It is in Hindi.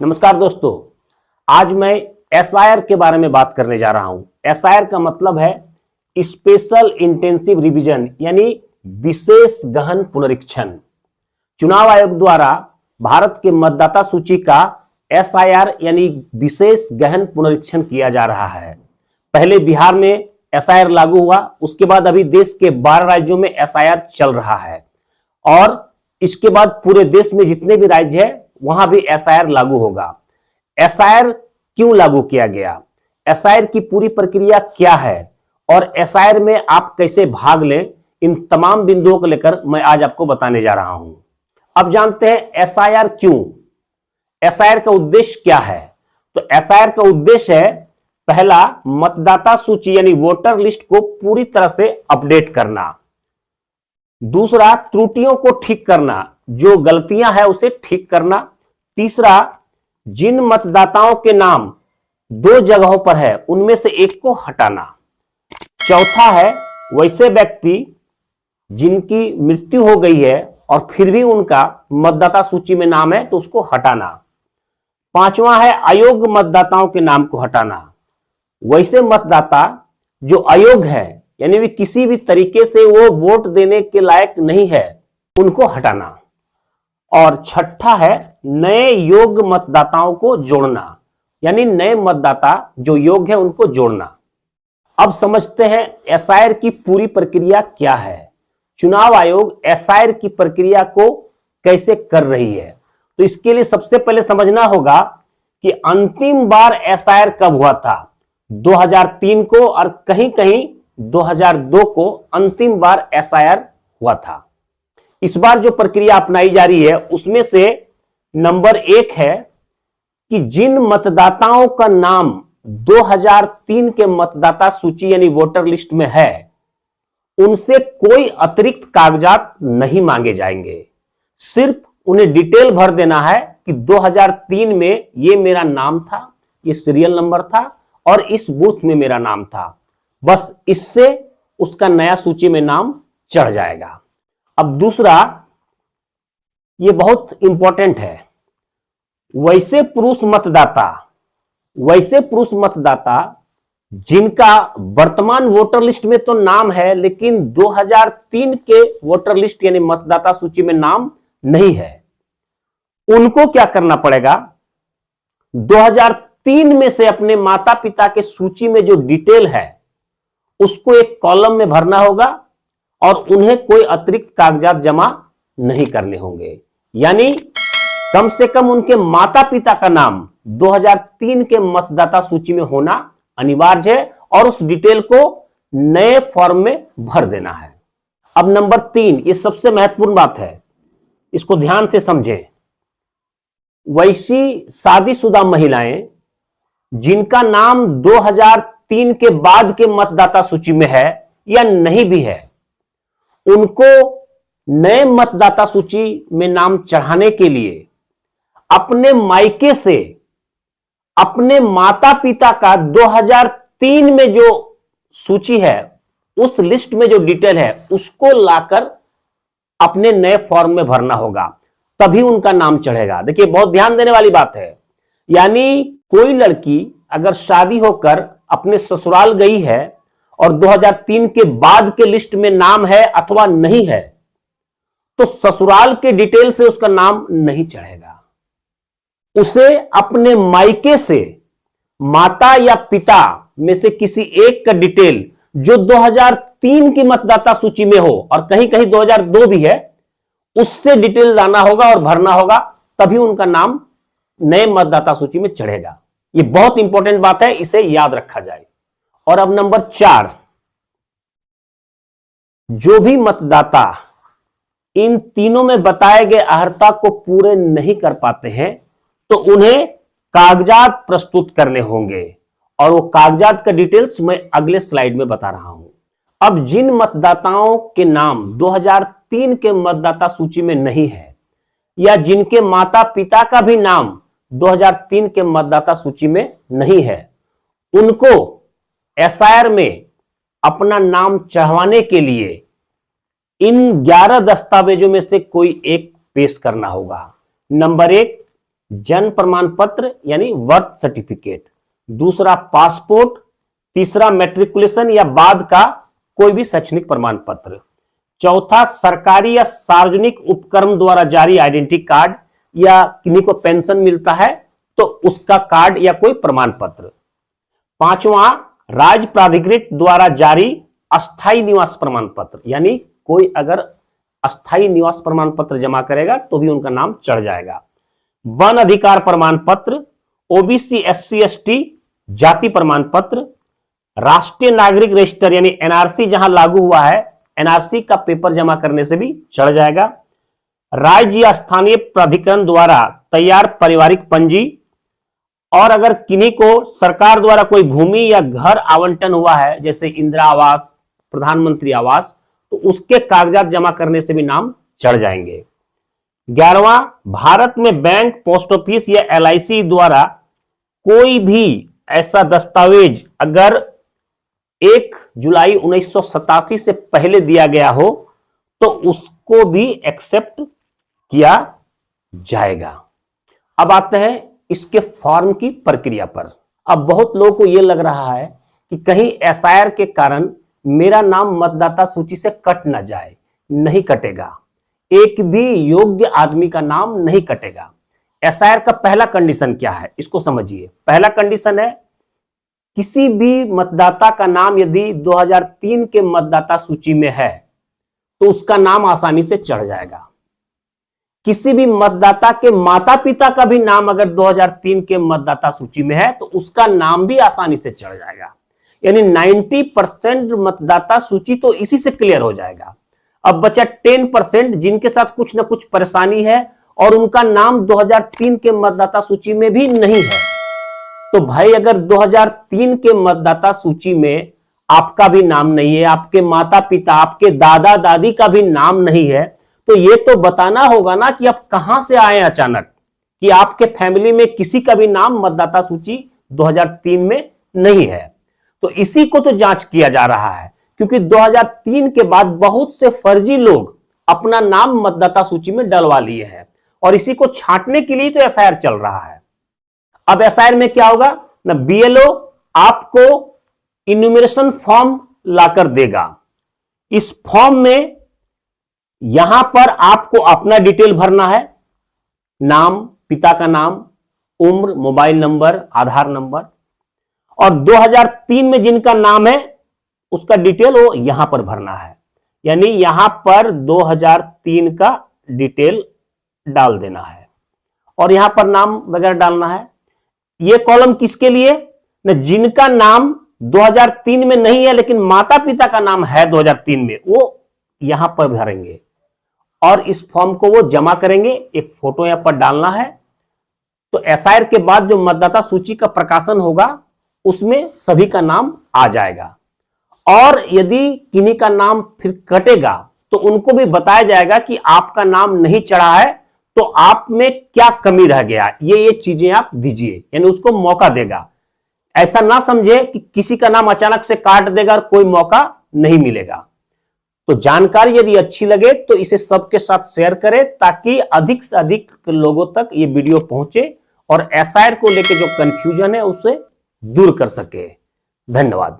नमस्कार दोस्तों, आज मैं एसआईआर के बारे में बात करने जा रहा हूं। एसआईआर का मतलब है स्पेशल इंटेंसिव रिवीजन, यानी विशेष गहन पुनरीक्षण। चुनाव आयोग द्वारा भारत के मतदाता सूची का एसआईआर यानी विशेष गहन पुनरीक्षण किया जा रहा है। पहले बिहार में एसआईआर लागू हुआ, उसके बाद अभी देश के 12 राज्यों में एसआईआर चल रहा है और इसके बाद पूरे देश में जितने भी राज्य है वहां भी एसआईआर लागू होगा। एसआईआर क्यों लागू किया गया, एसआईआर की पूरी प्रक्रिया क्या है और एसआईआर में आप कैसे भाग लें, इन तमाम बिंदुओं को लेकर मैं आज आपको बताने जा रहा हूं। अब जानते हैं एसआईआर क्यों, एसआईआर का उद्देश्य क्या है। तो एसआईआर का उद्देश्य है, पहला, मतदाता सूची यानी वोटर लिस्ट को पूरी तरह से अपडेट करना। दूसरा, त्रुटियों को ठीक करना, जो गलतियां हैं उसे ठीक करना। तीसरा, जिन मतदाताओं के नाम 2 जगहों पर है उनमें से एक को हटाना। चौथा है, वैसे व्यक्ति जिनकी मृत्यु हो गई है और फिर भी उनका मतदाता सूची में नाम है तो उसको हटाना। पांचवा है, अयोग्य मतदाताओं के नाम को हटाना। वैसे मतदाता जो अयोग्य है यानी भी किसी भी तरीके से वो वोट देने के लायक नहीं है, उनको हटाना। और छठा है, नए योग्य मतदाताओं को जोड़ना, यानी नए मतदाता जो योग्य है उनको जोड़ना। अब समझते हैं एसआईआर की पूरी प्रक्रिया क्या है, चुनाव आयोग एसआईआर की प्रक्रिया को कैसे कर रही है। तो इसके लिए सबसे पहले समझना होगा कि अंतिम बार एसआईआर कब हुआ था, 2003 को, और कहीं कहीं 2002 को अंतिम बार एसआईआर हुआ था। इस बार जो प्रक्रिया अपनाई जा रही है उसमें से नंबर 1 है कि जिन मतदाताओं का नाम 2003 के मतदाता सूची यानी वोटर लिस्ट में है उनसे कोई अतिरिक्त कागजात नहीं मांगे जाएंगे। सिर्फ उन्हें डिटेल भर देना है कि 2003 में ये मेरा नाम था, ये सीरियल नंबर था और इस बूथ में मेरा नाम था। बस इससे उसका नया सूची में नाम चढ़ जाएगा। अब दूसरा, ये बहुत इंपॉर्टेंट है, वैसे पुरुष मतदाता जिनका वर्तमान वोटर लिस्ट में तो नाम है लेकिन 2003 के वोटर लिस्ट यानी मतदाता सूची में नाम नहीं है, उनको क्या करना पड़ेगा, 2003 में से अपने माता पिता के सूची में जो डिटेल है उसको एक कॉलम में भरना होगा और उन्हें कोई अतिरिक्त कागजात जमा नहीं करने होंगे। यानी कम से कम उनके माता पिता का नाम 2003 के मतदाता सूची में होना अनिवार्य है और उस डिटेल को नए फॉर्म में भर देना है। अब नंबर 3, ये सबसे महत्वपूर्ण बात है, इसको ध्यान से समझें। वैसी शादीशुदा महिलाएं जिनका नाम 2003 के बाद के मतदाता सूची में है या नहीं भी है, उनको नए मतदाता सूची में नाम चढ़ाने के लिए अपने मायके से अपने माता पिता का 2003 में जो सूची है उस लिस्ट में जो डिटेल है उसको लाकर अपने नए फॉर्म में भरना होगा, तभी उनका नाम चढ़ेगा। देखिए, बहुत ध्यान देने वाली बात है। यानी कोई लड़की अगर शादी होकर अपने ससुराल गई है और 2003 के बाद के लिस्ट में नाम है अथवा नहीं है तो ससुराल के डिटेल से उसका नाम नहीं चढ़ेगा। उसे अपने मायके से माता या पिता में से किसी एक का डिटेल जो 2003 की मतदाता सूची में हो और कहीं कहीं 2002 भी है, उससे डिटेल लाना होगा और भरना होगा, तभी उनका नाम नए मतदाता सूची में चढ़ेगा। यह बहुत इंपॉर्टेंट बात है, इसे याद रखा जाए। और अब नंबर 4, जो भी मतदाता इन तीनों में बताए गए अर्हता को पूरे नहीं कर पाते हैं तो उन्हें कागजात प्रस्तुत करने होंगे और वो कागजात का डिटेल्स मैं अगले स्लाइड में बता रहा हूं। अब जिन मतदाताओं के नाम 2003 के मतदाता सूची में नहीं है या जिनके माता पिता का भी नाम 2003 के मतदाता सूची में नहीं है, उनको एसआईआर में अपना नाम चढ़वाने के लिए इन 11 दस्तावेजों में से कोई एक पेश करना होगा। नंबर 1, जन्म प्रमाण पत्र यानी बर्थ सर्टिफिकेट, दूसरा पासपोर्ट, तीसरा मैट्रिकुलेशन या बाद का कोई भी शैक्षणिक प्रमाण पत्र, चौथा सरकारी या सार्वजनिक उपक्रम द्वारा जारी आइडेंटिटी कार्ड या किन्हीं को पेंशन मिलता है तो उसका कार्ड या कोई प्रमाण पत्र, पांचवा राज्य प्राधिकृत द्वारा जारी अस्थायी निवास प्रमाण पत्र, यानी कोई अगर अस्थायी निवास प्रमाण पत्र जमा करेगा तो भी उनका नाम चढ़ जाएगा, वन अधिकार प्रमाण पत्र, ओबीसी एससी एसटी जाति प्रमाण पत्र, राष्ट्रीय नागरिक रजिस्टर यानी एनआरसी जहां लागू हुआ है, एनआरसी का पेपर जमा करने से भी चढ़ जाएगा, राज्य या स्थानीय प्राधिकरण द्वारा तैयार पारिवारिक पंजी, और अगर किन्हीं को सरकार द्वारा कोई भूमि या घर आवंटन हुआ है जैसे इंदिरा आवास, प्रधानमंत्री आवास, तो उसके कागजात जमा करने से भी नाम चढ़ जाएंगे। 11वां, भारत में बैंक, पोस्ट ऑफिस या एलआईसी द्वारा कोई भी ऐसा दस्तावेज अगर 1 जुलाई 1987 से पहले दिया गया हो तो उसको भी एक्सेप्ट किया जाएगा। अब आते हैं इसके फॉर्म की प्रक्रिया पर। अब बहुत लोगों को यह लग रहा है कि कहीं एसआईआर के कारण मेरा नाम मतदाता सूची से कट ना जाए। नहीं कटेगा, एक भी योग्य आदमी का नाम नहीं कटेगा। एसआईआर का पहला कंडीशन क्या है इसको समझिए। पहला कंडीशन है किसी भी मतदाता का नाम यदि 2003 के मतदाता सूची में है तो उसका नाम आसानी से चढ़ जाएगा। किसी भी मतदाता के माता पिता का भी नाम अगर 2003 के मतदाता सूची में है तो उसका नाम भी आसानी से चढ़ जाएगा। यानी 90% मतदाता सूची तो इसी से क्लियर हो जाएगा। अब बचा 10% जिनके साथ कुछ ना कुछ परेशानी है और उनका नाम 2003 के मतदाता सूची में भी नहीं है। तो भाई अगर 2003 के मतदाता सूची में आपका भी नाम नहीं है, आपके माता पिता, आपके दादा दादी का भी नाम नहीं है, तो ये तो बताना होगा ना कि आप कहां से आए अचानक कि आपके फैमिली में किसी का भी नाम मतदाता सूची 2003 में नहीं है। तो इसी को तो जांच किया जा रहा है, क्योंकि 2003 के बाद बहुत से फर्जी लोग अपना नाम मतदाता सूची में डलवा लिए हैं और इसी को छांटने के लिए तो एसआईआर चल रहा है। अब एसआईआर में क्या होगा ना, बीएलओ आपको इन्यूमरेशन फॉर्म लाकर देगा। इस फॉर्म में यहां पर आपको अपना डिटेल भरना है, नाम, पिता का नाम, उम्र, मोबाइल नंबर, आधार नंबर, और 2003 में जिनका नाम है उसका डिटेल वो यहां पर भरना है। यानी यहां पर 2003 का डिटेल डाल देना है और यहां पर नाम वगैरह डालना है। यह कॉलम किसके लिए न, जिनका नाम 2003 में नहीं है लेकिन माता पिता का नाम है 2003 में, वो यहां पर भरेंगे और इस फॉर्म को वो जमा करेंगे। एक फोटो यहां पर डालना है। तो एसआईआर के बाद जो मतदाता सूची का प्रकाशन होगा उसमें सभी का नाम आ जाएगा और यदि किन्हीं का नाम फिर कटेगा तो उनको भी बताया जाएगा कि आपका नाम नहीं चढ़ा है तो आप में क्या कमी रह गया, ये चीजें आप दीजिए, यानी उसको मौका देगा। ऐसा ना समझे कि किसी का नाम अचानक से काट देगा और कोई मौका नहीं मिलेगा। तो जानकारी यदि अच्छी लगे तो इसे सबके साथ शेयर करें ताकि अधिक से अधिक लोगों तक ये वीडियो पहुंचे और एसआईआर को लेकर जो कंफ्यूजन है उसे दूर कर सके। धन्यवाद।